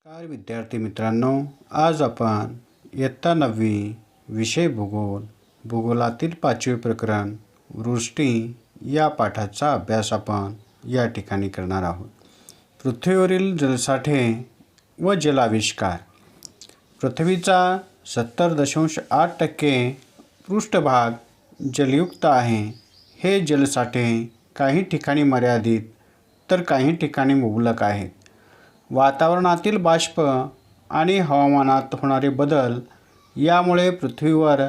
नमस्कार विद्यार्थी मित्रांनो, आज आपण इयत्ता 9वी विषय भूगोलातील 5वे प्रकरण वृष्टी या पाठाचा अभ्यास आपण या ठिकाणी करणार आहोत. पृथ्वीवरील जलसाठे व जलाविष्कार. पृथ्वीचा 70.8% पृष्ठभाग जलयुक्त आहे. हे जलसाठे काही ठिकाणी मर्यादित तर काही ठिकाणी मुबलक आहेत. वातावरणातील बाष्प आणि हवामानात होणारे बदल यामुळे पृथ्वीवर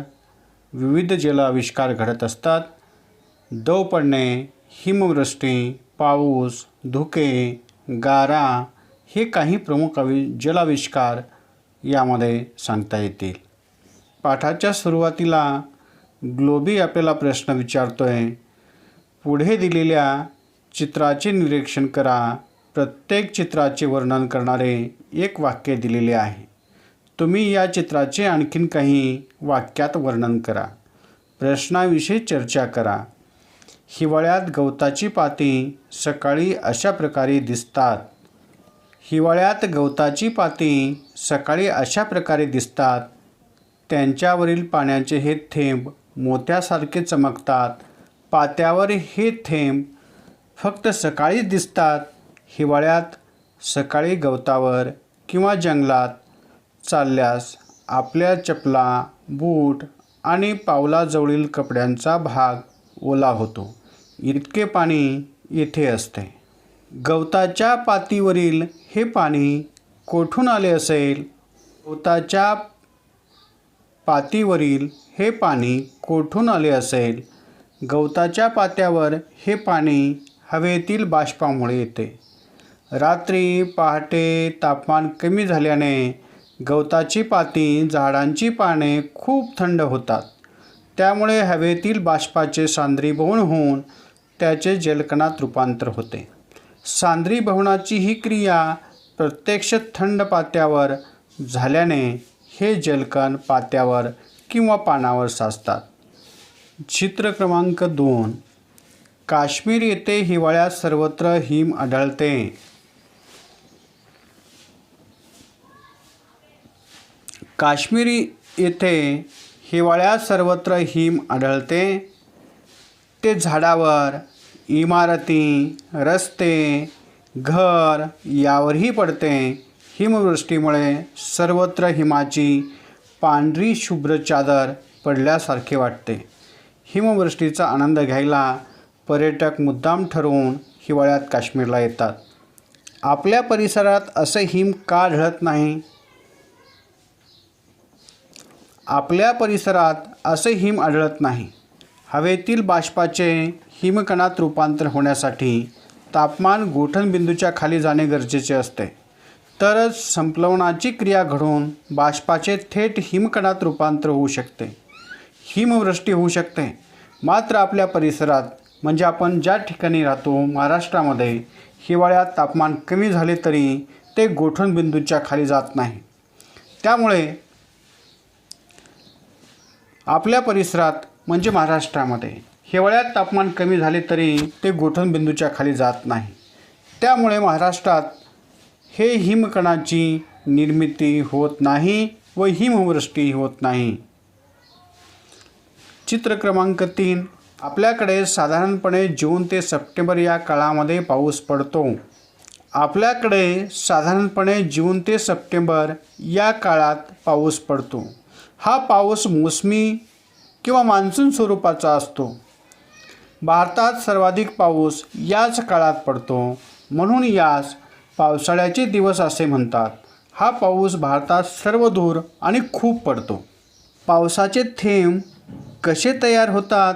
विविध जलाविष्कार घडत असतात. दव पडणे, हिमवृष्टी, पाऊस, धुके, गारा हे काही प्रमुख जलाविष्कार यामध्ये सांगता येतील. पाठाच्या सुरुवातीला ग्लोबी आपल्याला प्रश्न विचारतोय. पुढे दिलेल्या चित्राचे निरीक्षण करा. प्रत्येक चित्राचे वर्णन करणारे एक वाक्य दिलेले आहे. तुम्ही या चित्राचे आणखीन काही वाक्यात वर्णन करा. प्रश्नाविषयी चर्चा करा. हिवाळ्यात गवताची पाती सकाळी अशा प्रकारे दिसतात. हिवाळ्यात गवताची पाती सकाळी अशा प्रकारे दिसतात. त्यांच्यावरील पाण्याचे हे थेंब मोत्यासारखे चमकतात. पात्यावर हे थेंब फक्त सकाळीच दिसतात. हिवाळ्यात सकाळी गवतावर किंवा जंगलात चालल्यास आपल्या चपला, बूट आणि पावलाजवळील कपड्यांचा भाग ओला होतो. इतके पाणी येथे असते. गवताच्या पातीवरील हे पाणी कोठून आले असेल? गवताच्या पातीवरील हे पाणी कोठून आले असेल? गवताच्या पात्यावर हे पाणी हवेतील बाष्पामुळे येते. रात्री पहाटे तापमान कमी झाल्याने गवताची पाती, झाडांची पाने खूप थंड होतात. त्यामुळे हवेतील बाष्पाचे सांद्रीभवन होऊन त्याचे जलकणात रूपांतर होते. सांद्रीभवनाची ही क्रिया प्रत्यक्ष थंड पात्यावर झाल्याने हे जलकण पात्यावर किंवा पानावर साचतात. चित्र क्रमांक 2. काश्मीर येथे हिवाळ्यात सर्वत्र हिम आढळते. काश्मीर येथे हिवाळ्यात सर्वत्र हिम आढळते. ते झाडावर, इमारती, रस्ते, घर यावरही पडते. हिमवृष्टीमुळे सर्वत्र हिमाची पांढरी शुभ्र चादर पडल्यासारखे वाटते. हिमवृष्टीचा आनंद घ्यायला पर्यटक मुद्दाम ठरवून हिवाळ्यात काश्मीरला येतात. आपल्या परिसरात असे हिम का आढळत नाही? आपल्या परिसरात असे हिम आढळत नाही. हवेतील बाष्पाचे हिमकणात रूपांतर होण्यासाठी तापमान गोठणबिंदूच्या खाली जाणे गरजेचे असते. तरच संप्लवनाची क्रिया घडून बाष्पाचे थेट हिमकणात रूपांतर होऊ शकते. हिमवृष्टी होऊ शकते. मात्र आपल्या परिसरात म्हणजे आपण ज्या ठिकाणी राहतो महाराष्ट्रामध्ये हिवाळ्यात तापमान कमी झाले तरी ते गोठणबिंदूच्या खाली जात नाही. त्यामुळे आपल्या परिसरात म्हणजे महाराष्ट्रामध्ये हिवाळ्यात तापमान कमी झाले तरी ते गोठणबिंदूच्या खाली जात नाही. त्यामुळे महाराष्ट्रात हे हिमकणाची निर्मिती होत नाही व हिमवृष्टी होत नाही. चित्र क्रमांक 3. आपल्याकडे साधारणपणे जून ते सप्टेंबर या काळामध्ये पाऊस पडतो. आपल्याकडे साधारणपणे जून ते सप्टेंबर या काळात पाऊस पडतो. हा पाऊस मोसमी किंवा मान्सून स्वरूपाचा असतो. भारतात सर्वाधिक पाऊस याच काळात पडतो, म्हणून यास पावसाळ्याचे दिवस असे म्हणतात. हा पाऊस भारतात सर्वदूर आणि खूप पडतो. पावसाचे थेंब कसे तयार होतात?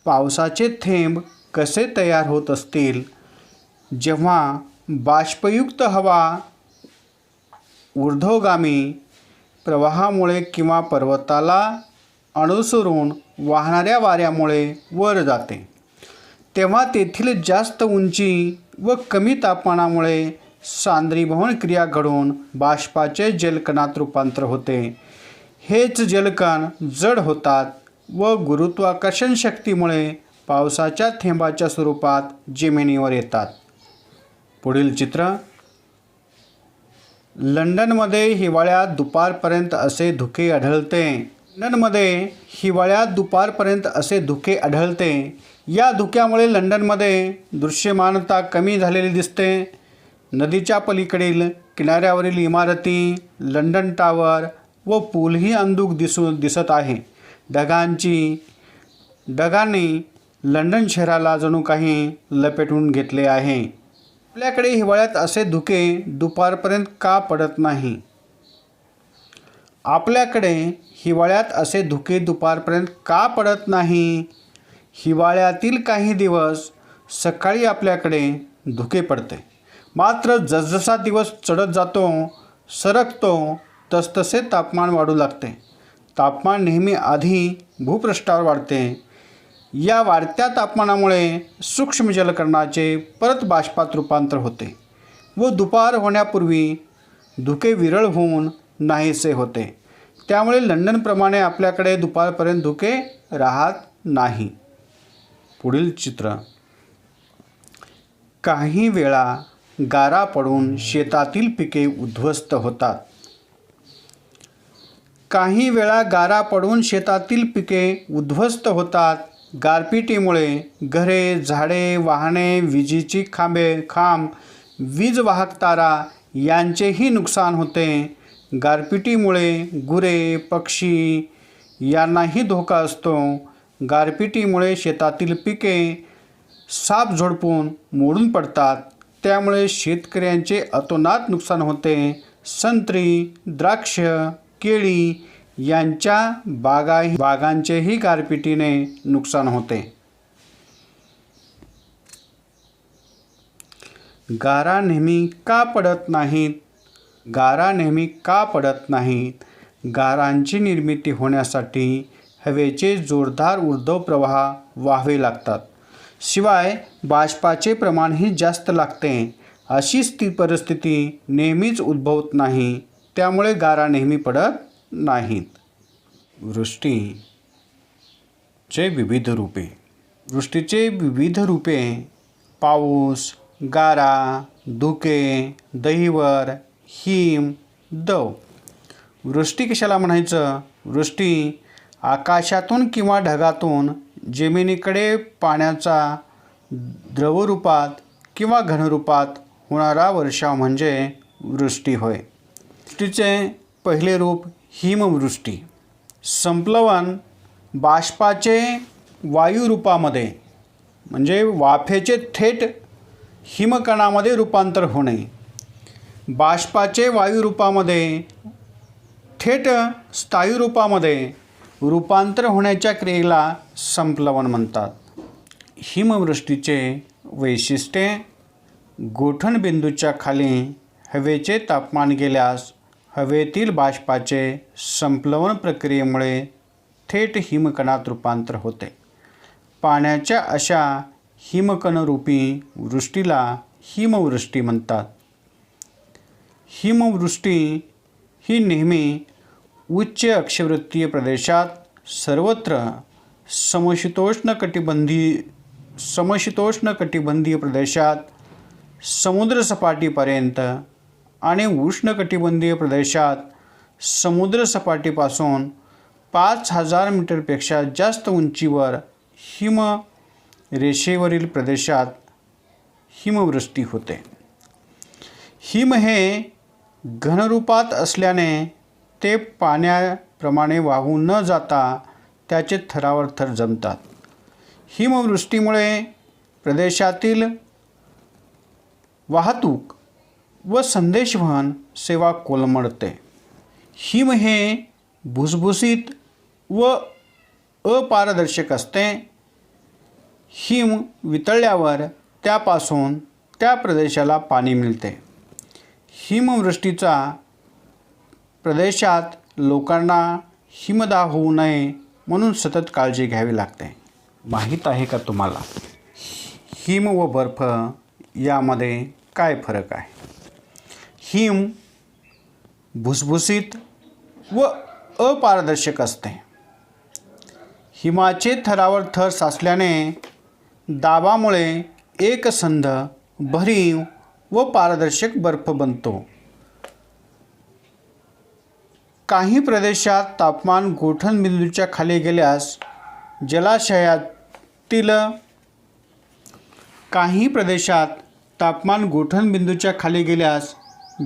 पावसाचे थेंब कसे तयार होत असतील? जेव्हा बाष्पयुक्त हवा ऊर्ध्वगामी प्रवाहामुळे किंवा पर्वताला अनुसरून वाहणाऱ्या वाऱ्यामुळे वर जाते, तेव्हा तेथील जास्त उंची व कमी तापमानामुळे सांद्रीभवन क्रिया घडून बाष्पाचे जलकणात रूपांतर होते. हेच जलकण जड होतात व गुरुत्वाकर्षण शक्तीमुळे पावसाच्या थेंबाच्या स्वरूपात जमिनीवर येतात. पुढील चित्र. लंडनमध्ये हिवाळ्यात दुपारपर्यंत असे धुके आढळते. लंडनमध्ये हिवाळ्यात दुपारपर्यंत असे धुके आढळते. या धुक्यामुळे लंडनमध्ये दृश्यमानता कमी झालेली दिसते. नदीच्या पलीकडील किनाऱ्यावरील इमारती, लंडन टावर व पूलही अंधुक दिसत आहे. ढगांनी लंडन शहराला जणू काही लपेटून घेतले आहे. आपल्याकडे हिवाळ्यात असे धुके दुपारपर्यंत का पडत नाही? आपल्याकडे हिवाळ्यात असे धुके दुपारपर्यंत का पडत नाही? हिवाळ्यातील काही दिवस सकाळी आपल्याकडे धुके पडते. मात्र जसजसा दिवस चढत जातो, सरकतो, तसतसे तापमान वाढू लागते. तापमान नेहमी आधी भूपृष्ठावर वाढते. या वाढत्या तापमानामुळे सूक्ष्म जलकणाचे परत बाष्पात रूपांतर होते व दुपार होण्यापूर्वी धुके विरळ होऊन नाहीसे होते. त्यामुळे लंडनप्रमाणे आपल्याकडे दुपारपर्यंत धुके राहत नाही. पुढील चित्र. काही वेळा गारा पडून शेतातील पिके उद्ध्वस्त होतात. काही वेळा गारा पडून शेतातील पिके उद्ध्वस्त होतात. गारपिटीमुळे घरे, झाडे, वाहने, विजेची खांब, वीज वाहक तारा यांचेही नुकसान होते. गारपिटीमुळे गुरे, पक्षी यांनाही धोका असतो. गारपिटीमुळे शेतातील पिके साप झोडपून मोडून पडतात. त्यामुळे शेतकऱ्यांचे अतोनात नुकसान होते. संत्री, द्राक्ष, केळी यांच्या बागांचेही गारपिटीने नुकसान होते. गारा नेहमी का पडत नाहीत? गारा नेहमी का पडत नाहीत? गारांची निर्मिती होण्यासाठी हवेचे जोरदार ऊर्ध्व प्रवाह व्हावे लागतात. शिवाय बाष्पाचे प्रमाणही जास्त लागते. अशी परिस्थिती नेहमीच उद्भवत नाही. त्यामुळे गारा नेहमी पडत नाहीत. वृष्टीचे विविध रूपे. वृष्टीचे विविध रूपे पाऊस, गारा, धुके, दहिवर, हिम, दव. वृष्टी कशाला म्हणायचं? वृष्टी आकाशातून किंवा ढगातून जमिनीकडे पाण्याचा द्रवरूपात किंवा घनरूपात होणारा वर्षाव म्हणजे वृष्टी होय. वृष्टीचे पहिले रूप हिमवृष्टी. संप्लवन बाष्पाचे वायुरूपामध्ये म्हणजे वाफेचे थेट हिमकणामध्ये रूपांतर होणे. बाष्पाचे वायुरूपामध्ये थेट स्थायूरूपामध्ये रूपांतर होण्याच्या क्रियेला संप्लवन म्हणतात. हिमवृष्टीचे वैशिष्ट्ये. गोठणबिंदूच्या खाली हवेचे तापमान गेल्यास हवेतील बाष्पाचे संप्लवन प्रक्रियेमुळे थेट हिमकणात रूपांतर होते. पाण्याच्या अशा हिमकणरूपी वृष्टीला हिमवृष्टी म्हणतात. हिमवृष्टी ही नेहमी उच्च अक्षवृत्तीय प्रदेशात सर्वत्र समशीतोष्ण कटिबंधीय प्रदेशात समुद्रसपाटीपर्यंत आणि उष्णकटिबंधीय प्रदेशात समुद्रसपाटीपासून 5000 मीटरपेक्षा जास्त उंचीवर हिमरेषेवरील प्रदेशात हिमवृष्टी होते. हिम हे घनरूपात असल्याने ते पाण्याप्रमाणे वाहून न जाता त्याचे थरावर थर जमतात. हिमवृष्टीमुळे प्रदेशातील वाहतूक व संदेशवहन सेवा कोलमडते. हिम हे भुसभुशीत व अपारदर्शक असते. हिम वितळल्यावर त्यापासून त्या प्रदेशाला पाणी मिळते. हिमवृष्टीचा प्रदेशात लोकांना हिमदाह होऊ नये म्हणून सतत काळजी घ्यावी लागते. माहीत आहे का तुम्हाला हिम व बर्फ यामध्ये काय फरक आहे? हिम भुसभुशीत व अपारदर्शक असते. हिमाचे थरावर थर साचल्याने दाबामुळे एकसंध, भरीव व पारदर्शक बर्फ बनतो. काही प्रदेशात तापमान गोठणबिंदूच्या खाली गेल्यास जलाशयातील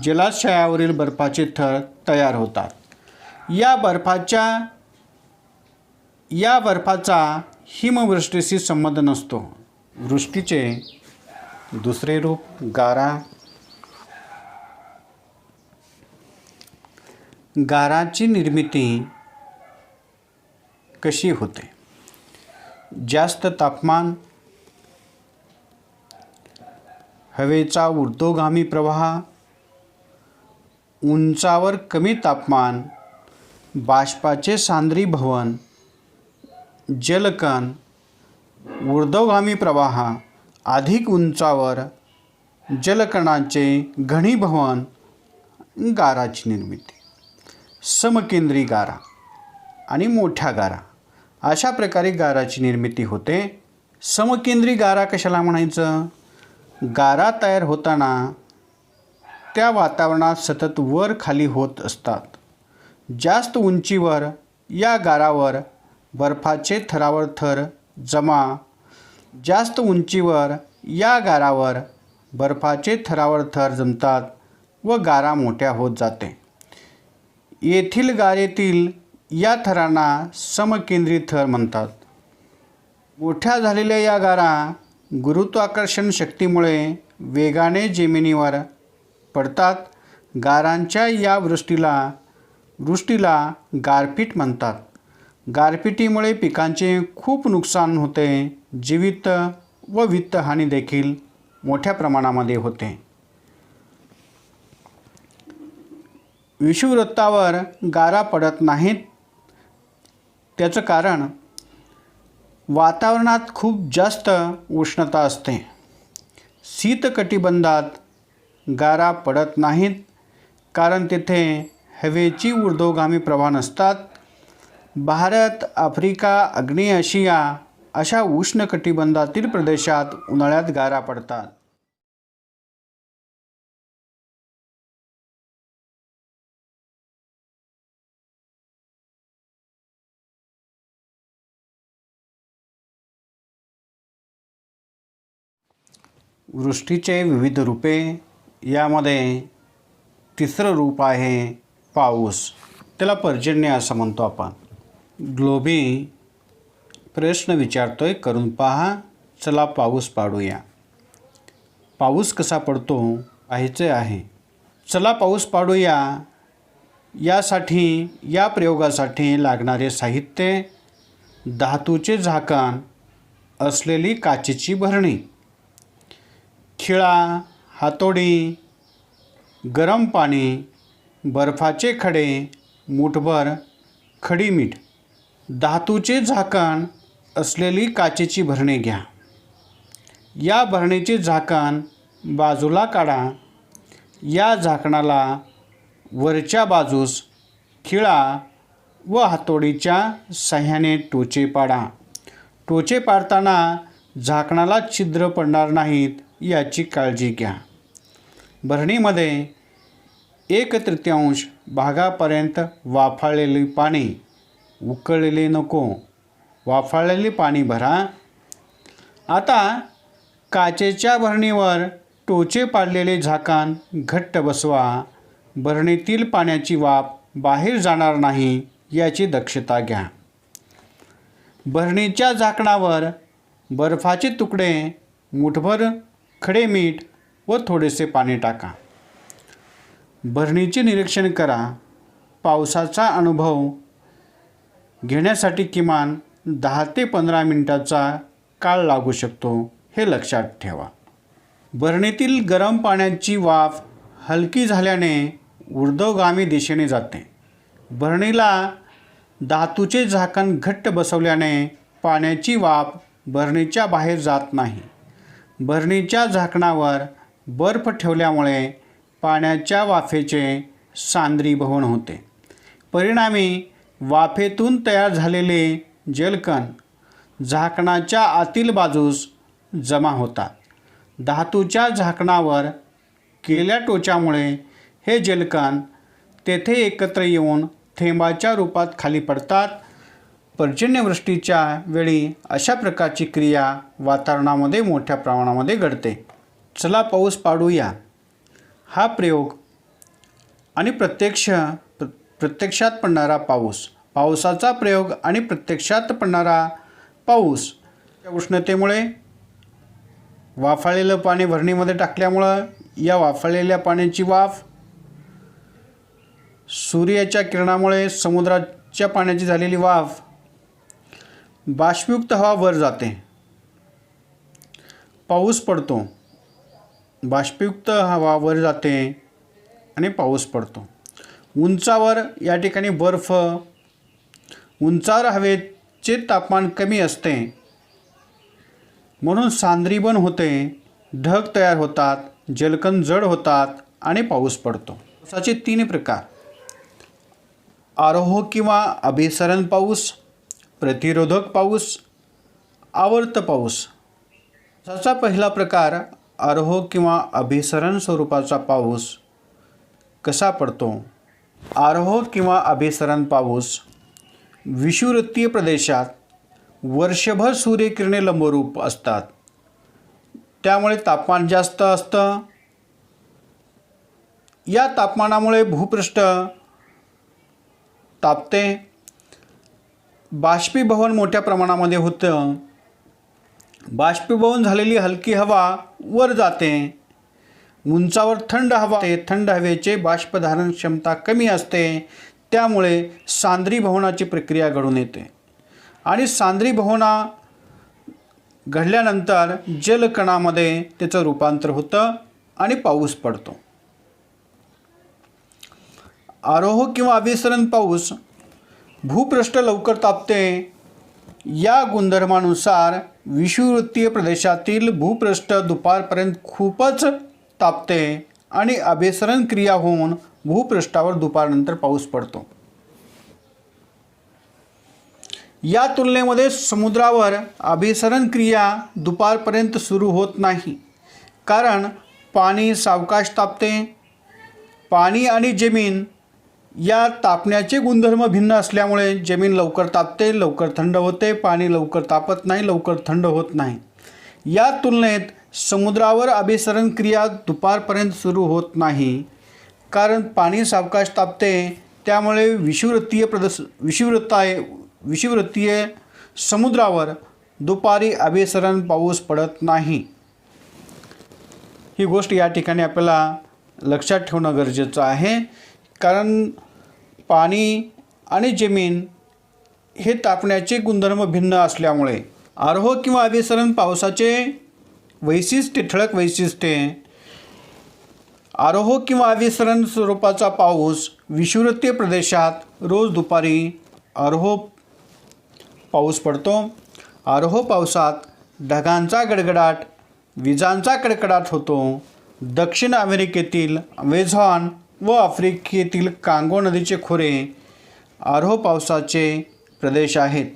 जलाशयावरील बर्फाचे थर तयार होतात. या बर्फाचा हिमवृष्टीशी संबंध नसतो. वृष्टीचे दुसरे रूप गारा. गाराची निर्मिती कशी होते? जास्त तापमान, हवेचा ऊर्ध्वगामी प्रवाह, उंचावर कमी तापमान, बाष्पाचे सांद्रीभवन, जलकण, ऊर्ध्वगामी प्रवाह, अधिक उंचावर जलकणाचे घनीभवन, गाराची निर्मिती. समकेंद्री गारा आणि मोठ्या गारा अशा प्रकारे गाराची निर्मिती होते. समकेंद्री गारा कशाला म्हणायचं? गारा तयार होताना त्या वातावरणात सतत वर खाली होत असतात. जास्त उंचीवर या गारावर बर्फाचे थरावर थर जमतात व गारा मोठ्या होत जाते. येथील गारेतील या थरांना समकेंद्री थर म्हणतात. मोठ्या झालेल्या या गारा गुरुत्वाकर्षण शक्तीमुळे वेगाने जमिनीवर पडतात. गारांच्या या वृष्टीला गारपीट म्हणतात. गारपिटीमुळे पिकांचे खूप नुकसान होते. जीवित व वित्तहानी देखील मोठ्या प्रमाणामध्ये होते. विषुववृत्तावर गारा पडत नाहीत. त्याचं कारण वातावरणात खूप जास्त उष्णता असते. शीतकटिबंधात गारा पडत नाहीत कारण तेथे हवेची ऊर्ध्वगामी प्रवाह नसतात. भारत, आफ्रिका, आग्नेय आशिया अशा उष्णकटिबंधातील प्रदेशात उन्हाळ्यात गारा पडतात. वृष्टीचे विविध रूपे. यामध्ये तिसरं रूप आहे पाऊस. त्याला पर्जन्य असं म्हणतो आपण. ग्लोबी प्रश्न विचारतोय, करून पहा. चला पाऊस पाडूया. पाऊस कसा पडतो पाहायचे आहे. चला पाऊस पाडूया. या प्रयोगासाठी लागणारे साहित्य: धातूचे झाकण असलेली काचेची भरणी, खिळा, हातोडी, गरम पाणी, बर्फाचे खडे, मूठभर खडी मीठ. धातूचे झाकण असलेली काचेची भरणी घ्या. या भरणीचे झाकण बाजूला काढा. या झाकणाला वरच्या बाजूस खिळा व हातोडीच्या साह्याने टोचे पाडा. टोचे पाडताना झाकणाला छिद्र पडणार नाहीत याची काळजी घ्या. भरणीमध्ये 1/3 भागापर्यंत वाफाळलेले पाणी, उकळलेले नको, वाफाळलेले पाणी भरा. आता काचेच्या भरणीवर टोचे पाडलेले झाकण घट्ट बसवा. भरणीतील पाण्याची वाफ बाहेर जाणार नाही याची दक्षता घ्या. भरणीच्या झाकणावर बर्फाचे तुकडे, मूठभर खडे मीठ व थोडेसे पाणी टाका. भरणीचे निरीक्षण करा. पावसाचा अनुभव घेण्यासाठी किमान 10 ते 15 मिनिटाचा काळ लागू शकतो, हे लक्षात ठेवा. भरणीतील गरम पाण्याची वाफ हलकी झाल्याने ऊर्ध्वगामी दिशेने जाते. भरणीला धातूचे झाकण घट्ट बसवल्याने पाण्याची वाफ भरणीच्या बाहेर जात नाही. भरणीच्या झाकणावर बर्फ ठेवल्यामुळे पाण्याच्या वाफेचे सांद्रीभवन होते. परिणामी वाफेतून तयार झालेले जलकण झाकणाच्या आतील बाजूस जमा होतात. धातूच्या झाकणावर केलेल्या टोचामुळे हे जलकण तेथे एकत्र येऊन थेंबाच्या रूपात खाली पडतात. पर्जन्यवृष्टीच्या वेळी अशा प्रकारची क्रिया वातावरणामध्ये मोठ्या प्रमाणामध्ये घडते. चला पाऊस पाडूया. हा प्रयोग आणि प्रत्यक्षात पडणारा पाऊस. पावसाचा प्रयोग आणि प्रत्यक्षात पडणारा पाऊस. उष्णतेमुळे वाफाळलेलं पाणी भरणीमध्ये टाकल्यामुळं या वाफाळलेल्या पाण्याची वाफ सूर्याच्या किरणामुळे समुद्राच्या पाण्याची झालेली वाफ बाष्पयुक्त हवा वर जाते. पाऊस पडतो. बाष्पयुक्त हवा वर जाते आणि पाऊस पडतो. उंचावर या ठिकाणी बर्फ, उंचावर हवेचे तापमान कमी असते म्हणून सांद्रीभवन होते, ढग तयार होतात, जलकण जड होतात आणि पाऊस पडतो. पावसाचे 3 प्रकार: आरोह किंवा अभिसरण पाऊस, प्रतिरोधक पाऊस, आवर्त पाऊस. पावसाचा पहिला प्रकार आरोह किंवा अभिसरण स्वरूपाचा पाऊस कसा पडतो? आरोह किंवा अभिसरण पाऊस विषुववृत्तीय प्रदेशात वर्षभर सूर्यकिरणे लंबरूप असतात, त्यामुळे तापमान जास्त असतं. या तापमानामुळे भूपृष्ठ तापते. बाष्पीभवन मोठ्या प्रमाणामध्ये होतं. बाष्पीभवन झालेली हलकी हवा वर जाते. उंचावर थंड हवा, थंड हवेचे बाष्पधारण क्षमता कमी असते, त्यामुळे सांद्रीभवनाची प्रक्रिया घडून येते आणि सांद्रीभवना घडल्यानंतर जलकणामध्ये त्याचं रूपांतर होतं आणि पाऊस पडतो. आरोह किंवा अभिसरण पाऊस भूपृष्ठ लवकर तापते. या गुणधर्मानुसार विषुववृत्तीय प्रदेशातील भूपृष्ठ दुपारपर्यंत खूपच तापते आणि अभिसरण क्रिया होऊन भूपृष्ठावर दुपारनंतर पाऊस पडतो. या तुलनेमध्ये समुद्रावर अभिसरण क्रिया दुपारपर्यंत सुरू होत नाही, कारण पाणी सावकाश तापते. पाणी आणि जमीन या तापण्याचे गुणधर्म भिन्न असल्यामुळे जमीन लवकर तापते, लवकर थंड होते. पाणी लवकर तापत नाही, लवकर थंड होत नाही. या तुलनेत समुद्रावर अभिसरण क्रिया दुपारपर्यंत सुरू होत नाही, कारण पाणी सावकाश तापते. त्यामुळे विषुववृत्तीय समुद्रावर दुपारी अभिसरण पाऊस पडत नाही. ही गोष्ट या ठिकाणी आपल्याला लक्षात ठेवणं गरजेचं आहे, कारण पाणी आणि जमीन हे तापण्याचे गुणधर्म भिन्न असल्यामुळे. आरोह किंवा अभिसरण पावसाचे वैशिष्ट्य, ठळक वैशिष्ट्ये. आरोह किंवा अभिसरण स्वरूपाचा पाऊस विषुववृत्तीय प्रदेशात रोज दुपारी आरोह पाऊस पडतो. आरोह पावसात ढगांचा गडगडाट, विजांचा कडकडाट होतो. दक्षिण अमेरिकेतील अमेझॉन व आफ्रिकेतील कांगो नदीचे खोरे आरोह पावसाचे प्रदेश आहेत.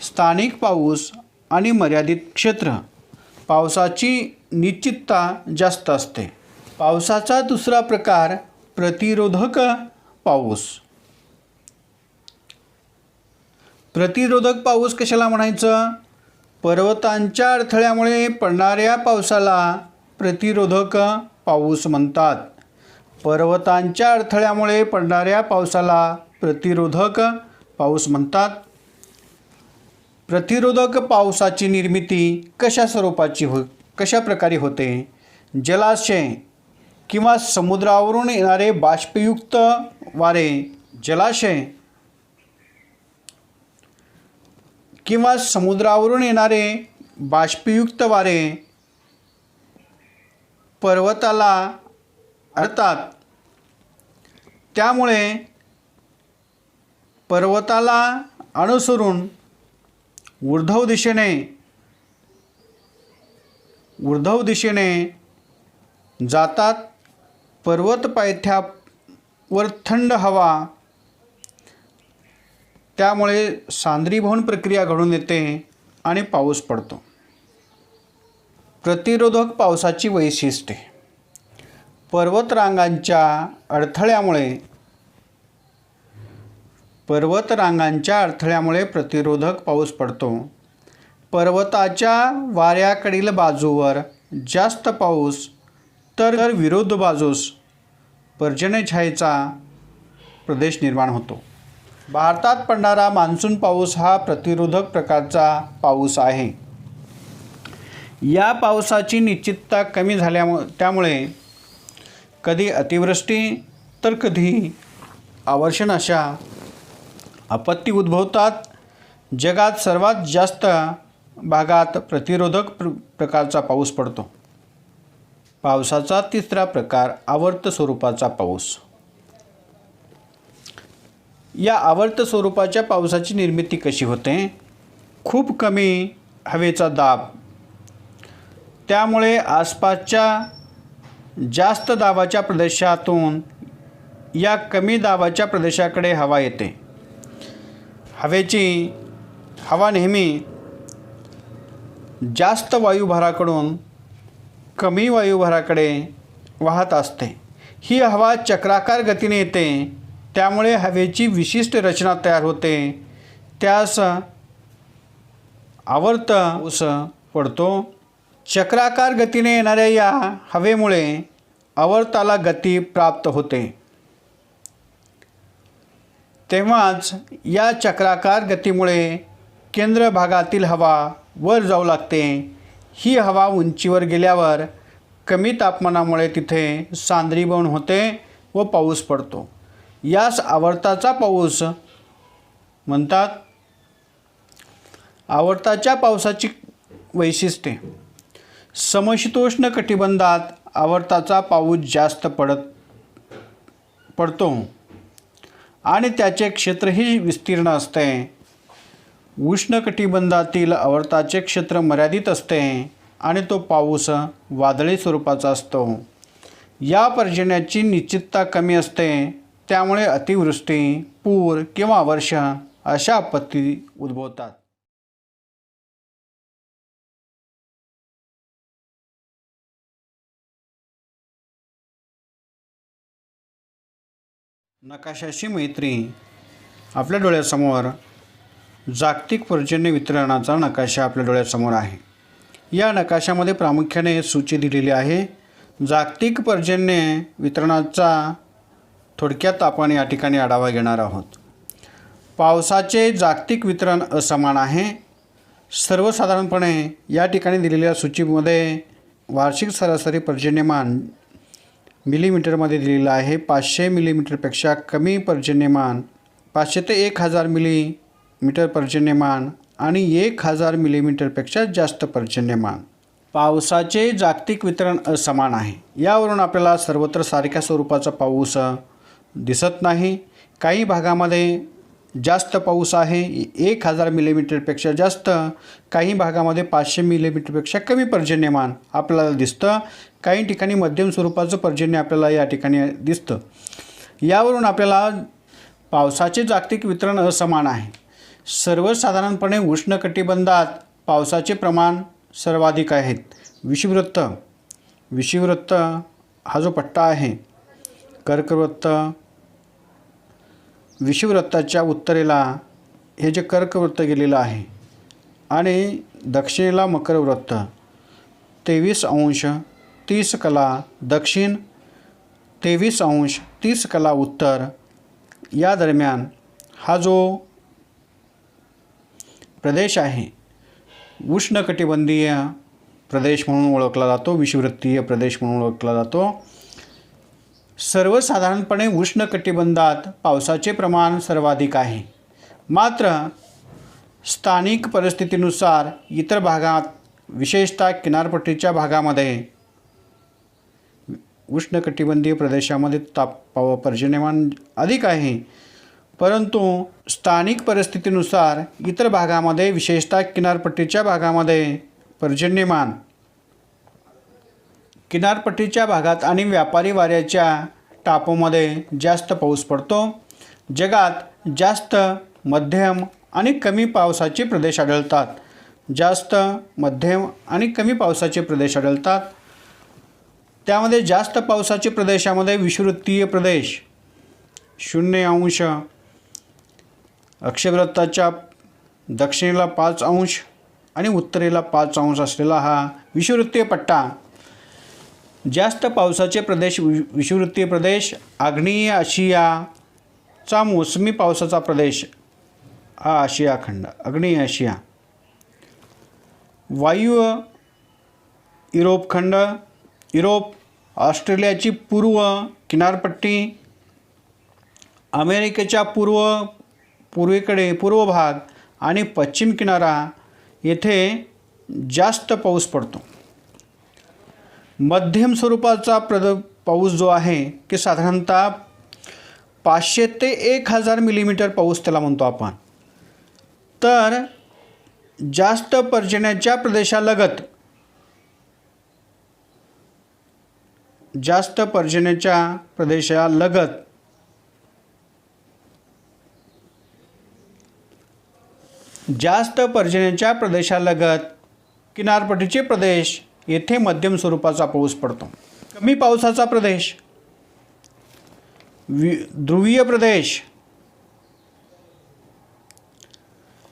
स्थानिक पाऊस आणि मर्यादित क्षेत्र. पावसाची निश्चितता जास्त असते. पावसाचा दुसरा प्रकार प्रतिरोधक पाऊस. प्रतिरोधक पाऊस कशाला म्हणायचं? पर्वतांच्या अडथळ्यामुळे पडणाऱ्या पावसाला प्रतिरोधक पाऊस म्हणतात. पर्वतांच्या अडथळ्यामुळे पडणाऱ्या पावसाला प्रतिरोधक पाऊस म्हणतात. प्रतिरोधक पावसाची निर्मिती कशा प्रकारे होते? जलाशय किंवा समुद्रावरून येणारे बाष्पयुक्त वारे. जलाशय किंवा समुद्रावरून येणारे बाष्पयुक्त वारे पर्वताला अडतात. त्यामुळे पर्वताला अनुसरून ऊर्ध्व दिशेने जातात. पर्वत पायथ्यावर थंड हवा, त्यामुळे सांद्रीभवन प्रक्रिया घडून येते आणि पाऊस पडतो. प्रतिरोधक पावसाची वैशिष्ट्ये. पर्वतरांगांच्या अडथळ्यामुळे पर्वतरांगांच्या अडथळ्यामुळे प्रतिरोधक पाऊस पडतो. पर्वताच्या वाऱ्याकडील बाजूवर जास्त पाऊस तर विरुद्ध बाजूस पर्जन्यछायेचा प्रदेश निर्माण होतो. भारतात पडणारा मान्सून पाऊस हा प्रतिरोधक प्रकारचा पाऊस आहे. या पावसाची निश्चितता कमी त्यामुळे कधी अतिवृष्टी तर कधी अवर्षण अशा आपत्ती उद्भवतात. जगात सर्वात जास्त भागात प्रतिरोधक प्रकारचा पाऊस पडतो. पावसाचा तिसरा प्रकार आवर्त स्वरूपाचा पाऊस. या आवर्त स्वरूपाच्या पावसाची निर्मिती कशी होते? खूप कमी हवेचा दाब, त्यामुळे आसपासच्या जास्त दाबाच्या प्रदेशातून या कमी दाबाच्या प्रदेशाकडे हवा येते. हवा नेहमी जास्त वायुभाराकडून कमी वायुभाराकडे वाहत असते. ही हवा चक्राकार गतीने येते, त्यामुळे हवेची विशिष्ट रचना तयार होते. त्यास आवर्त पाऊस पडतो. चक्राकार गतीने येणाऱ्या या हवेमुळे आवर्ताला गती प्राप्त होते. तेव्हाच या चक्राकार गतीमुळे केंद्र भागातील हवा वर जाऊ लागते. ही हवा उंचीवर गेल्यावर कमी तापमानामुळे तिथे सांद्रीभवन होते व पाऊस पडतो. यास आवर्ताचा पाऊस म्हणतात. आवर्ताच्या पावसाची वैशिष्ट्ये. समशीतोष्ण कटिबंधात आवर्ताचा पाऊस जास्त पडतो आणि त्याचे क्षेत्रही विस्तीर्ण असते. उष्णकटिबंधातील आवर्ताचे क्षेत्र मर्यादित असते आणि तो पाऊस वादळी स्वरूपाचा असतो. या पर्जन्याची निश्चितता कमी असते, त्यामुळे अतिवृष्टी, पूर किंवा अवर्षण अशा आपत्ती उद्भवतात. नकाशाशी मैत्री. आपल्या डोळ्यासमोर जागतिक पर्जन्य वितरणाचा नकाशा आपल्या डोळ्यासमोर आहे. या नकाशामध्ये प्रामुख्याने सूची दिलेली आहे. जागतिक पर्जन्य वितरणाचा थोडक्यात आपण या ठिकाणी आढावा घेणार आहोत. पावसाचे जागतिक वितरण असमान आहे. सर्वसाधारणपणे या ठिकाणी दिलेल्या सूचीमध्ये वार्षिक सरासरी पर्जन्यमान मिलीमीटरमध्ये दिलेलं आहे. 500 मिलीमीटरपेक्षा कमी पर्जन्यमान, 500 ते 1000 मिलीमीटर पर्जन्यमान आणि 1000 मिलीमीटरपेक्षा जास्त पर्जन्यमान. पावसाचे जागतिक वितरण असमान आहे. यावरून आपल्याला सर्वत्र सारख्या स्वरूपाचा पाऊस दिसत नाही. काही भागामध्ये जास्त पाऊस आहे, 1000 मिलीमीटरपेक्षा जास्त. काही भागामध्ये 500 मिलीमीटरपेक्षा कमी पर्जन्यमान आपल्याला दिसतं. काही ठिकाणी मध्यम स्वरूपाचं पर्जन्य आपल्याला या ठिकाणी दिसतं. यावरून आपल्याला पावसाचे जागतिक वितरण असमान आहे. सर्वसाधारणपणे उष्णकटिबंधात पावसाचे प्रमाण सर्वाधिक आहेत. विषुववृत्त हा जो पट्टा आहे, कर्कवृत्त, विषुववृत्ताच्या उत्तरेला हे जे कर्कवृत्त गेलेलं आहे आणि दक्षिणेला मकरवृत्त, 23°30' दक्षिण, 23°30' उत्तर या दरम्यान हा जो प्रदेश आहे उष्णकटिबंधीय प्रदेश म्हणून ओळखला जातो, विषुववृत्तीय प्रदेश म्हणून ओळखला जातो. सर्वसाधारणपणे उष्णकटिबंधात पावसाचे प्रमाण सर्वाधिक आहे. मात्र स्थानिक परिस्थितीनुसार इतर भागात, विशेषतः किनारपट्टीच्या भागामध्ये, उष्णकटिबंधीय प्रदेशामध्ये पर्जन्यमान अधिक आहे. परंतु स्थानिक परिस्थितीनुसार इतर भागामध्ये, विशेषतः किनारपट्टीच्या भागामध्ये पर्जन्यमान, किनारपट्टीच्या भागात आणि व्यापारी वाऱ्याच्या टापूमध्ये जास्त पाऊस पडतो. जगात जास्त, मध्यम आणि कमी पावसाचे प्रदेश आढळतात. जास्त, मध्यम आणि कमी पावसाचे प्रदेश आढळतात. त्यामध्ये जास्त पावसाचे प्रदेशामध्ये विषुववृत्तीय प्रदेश 0° अक्षवृत्ताच्या दक्षिणेला 5 अंश आणि उत्तरेला 5 अंश असलेला हा विषुववृत्तीय पट्टा जास्त पावसाचे प्रदेश विषुववृत्तीय प्रदेश, आग्नेय आशियाचा मोसमी पावसाचा प्रदेश हा आशिया खंड, आग्नेय आशिया, वायू युरोप खंड, युरोप, ऑस्ट्रेलियाची पूर्व किनारपट्टी, अमेरिकेच्या पूर्वेकडे पूर्व भाग आणि पश्चिम किनारा येथे जास्त पाऊस पडतो. मध्यम स्वरूपाचा पाऊस जो आहे की साधारणतः 500 ते 1000 मिलीमीटर पाऊस त्याला म्हणतो आपण. तर जास्त पर्जन्याच्या प्रदेशालगत जास्त पर्जन्याच्या प्रदेशालगत किनारपट्टीचे प्रदेश येथे मध्यम स्वरूपाचा पाऊस पडतो. कमी पावसाचा प्रदेश ध्रुवीय प्रदेश,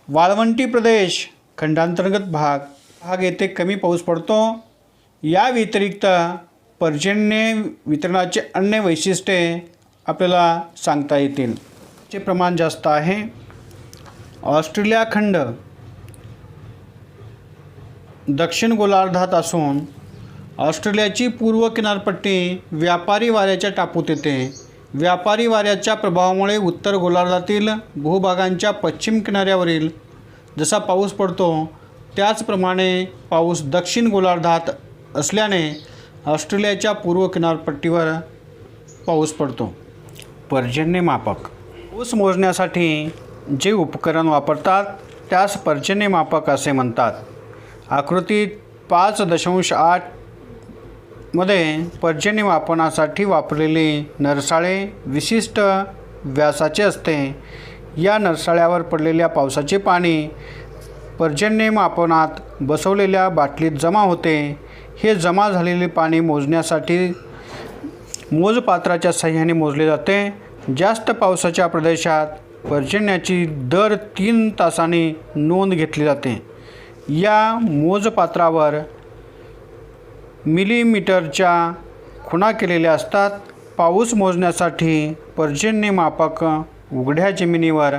वाळवंटी प्रदेश, खंडांतर्गत भाग येथे कमी पाऊस पडतो. या व्यतिरिक्त पर्जन्य वितरणाचे अन्य वैशिष्ट्ये आपल्याला सांगता येतील. चे प्रमाण जास्त आहे. ऑस्ट्रेलिया खंड दक्षिण गोलार्धात असून ऑस्ट्रेलियाची पूर्व किनारपट्टी व्यापारी वाऱ्याच्या टापूत येते. व्यापारी वाऱ्याच्या प्रभावामुळे उत्तर गोलार्धातील भूभागांच्या पश्चिम किनाऱ्यावरील जसा पाऊस पडतो त्याचप्रमाणे पाऊस दक्षिण गोलार्धात असल्याने ऑस्ट्रेलियाच्या पूर्व किनारपट्टीवर पाऊस पडतो. पर्जन्यमापक पाऊस मोजण्यासाठी जे उपकरण वापरतात त्यास पर्जन्यमापक असे म्हणतात. आकृती 5.8 मध्ये पर्जन्यमापनासाठी वापरलेले नरसाळे विशिष्ट व्यासाचे असते. या नरसाळ्यावर पडलेल्या पावसाचे पाणी पर्जन्यमापनात बसवलेल्या बाटलीत जमा होते. हे जमा झालेले पाणी मोजण्यासाठी मोजपात्राच्या साहाय्याने मोजले जाते. जास्त पावसाच्या प्रदेशात पर्जन्याची दर 3 तासांनी नोंद घेतली जाते. या मोजपात्रावर मिलीमीटरच्या खुणा केलेल्या असतात. पाऊस मोजण्यासाठी पर्जन्यमापक उघड्या जमिनीवर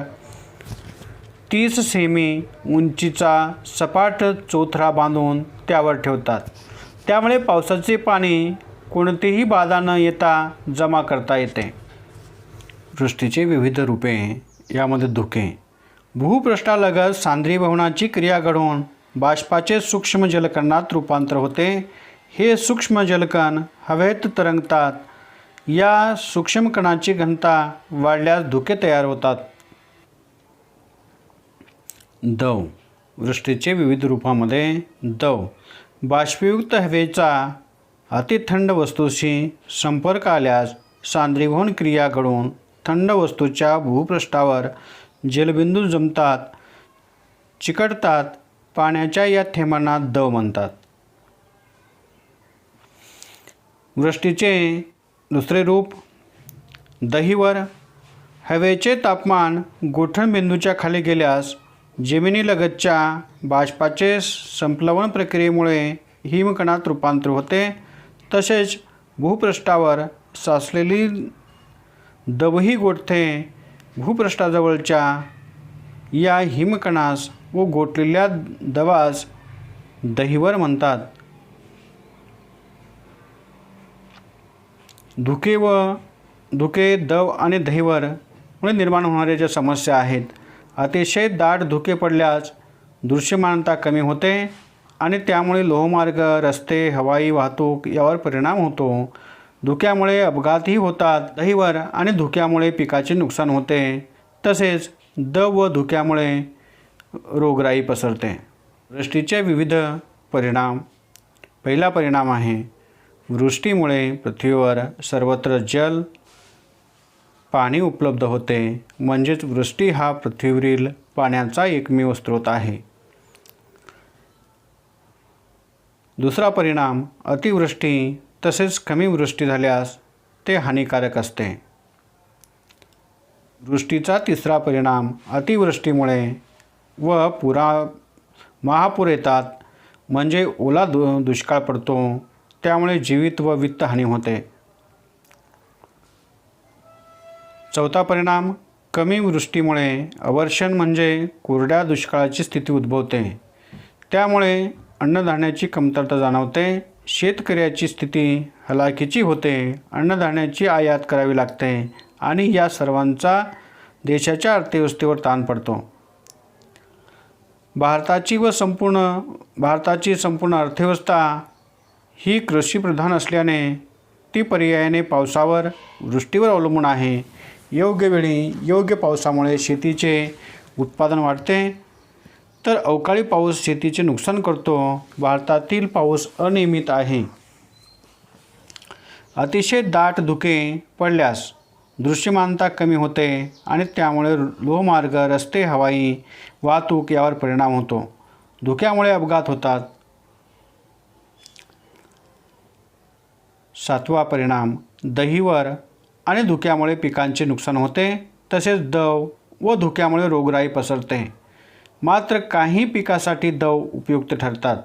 30 सेमी उंचीचा सपाट चोथरा बांधून त्यावर ठेवतात. त्यामुळे पावसाचे पाणी कोणतीही बाधा न येता जमा करता येते. वृष्टीचे विविध रूपे, यामध्ये धुके. भूपृष्ठालगत सांद्रीभवनाची क्रिया घडून बाष्पाचे सूक्ष्म जलकणात रूपांतर होते. हे सूक्ष्म जलकण हवेत तरंगतात. या सूक्ष्म कणाची घनता वाढल्यास धुके तयार होतात. दव. वृष्टीचे विविध रूपामध्ये दव. बाष्पयुक्त हवेचा अतिथंड वस्तूशी संपर्क आल्यास सांद्रीभवन क्रिया घडून थंड वस्तूच्या भूपृष्ठावर जलबिंदू जमतात, चिकटतात. पाण्याच्या या थेंबांना दव म्हणतात. वृष्टीचे दुसरे रूप दहिवर. हवेचे तापमान गोठणबिंदूच्या खाली गेल्यास जमिनीलगतच्या बाष्पाचे संप्लवन प्रक्रियेमुळे हिमकणात रूपांतर होते. तसेच भूपृष्ठावर साचलेली दवही गोठते भूपृष्ठाजवळच्या या हिमकणास व गोठलेल्या दवास दहिवर म्हणतात. धुके, दव आणि दहिवरमुळे निर्माण होणाऱ्या ज्या समस्या आहेत, अतिशय दाट धुके पडल्यास दृश्यमानता कमी होते आणि त्यामुळे लोहमार्ग, रस्ते, हवाई वाहतूक यावर परिणाम होतो. धुक्यामुळे अपघातही होतात. दहिवर आणि धुक्यामुळे पिकाचे नुकसान होते. तसेच दव व धुक्यामुळे रोगराई पसरते. वृष्टीचे विविध परिणाम. पहिला परिणाम आहे वृष्टीमुळे पृथ्वीवर सर्वत्र जल, पाणी उपलब्ध होते. म्हणजेच वृष्टी हा पृथ्वीवरील पाण्याचा एकमेव स्रोत आहे. दुसरा परिणाम अतिवृष्टी तसेच कमी वृष्टी झाल्यास ते हानिकारक असते. वृष्टीचा तिसरा परिणाम अतिवृष्टीमुळे व महापूर येतात, म्हणजे ओला दुष्काळ पडतो, त्यामुळे जीवित व वित्तहानी होते. चौथा परिणाम कमी वृष्टीमुळे अवर्षण म्हणजे कोरड्या दुष्काळाची स्थिती उद्भवते. त्यामुळे अन्नधान्याची कमतरता जाणवते, शेतकऱ्याची स्थिती हलाखीची होते, अन्नधान्याची आयात करावी लागते आणि या सर्वांचा देशाच्या अर्थव्यवस्थेवर ताण पडतो. भारताची संपूर्ण अर्थव्यवस्था ही कृषीप्रधान असल्याने ती पर्यायाने पावसावर, वृष्टीवर अवलंबून आहे. योग्य वेळी योग्य पावसामुळे शेतीचे उत्पादन वाढते, तर अवकाळी पाऊस शेतीचे नुकसान करतो. भारतातील पाऊस अनियमित आहे. अतिशय दाट धुके पडल्यास दृश्यमानता कमी होते आणि त्यामुळे लोहमार्ग, रस्ते, हवाई वाहतूक यावर परिणाम होतो. धुक्यामुळे अपघात होतात. सातवा परिणाम दहीवर आणि धुक्यामुळे पिकांचे नुकसान होते, तसेच दव व धुक्यामुळे रोगराई पसरते. मात्र काही पिकासाठी दव उपयुक्त ठरतात.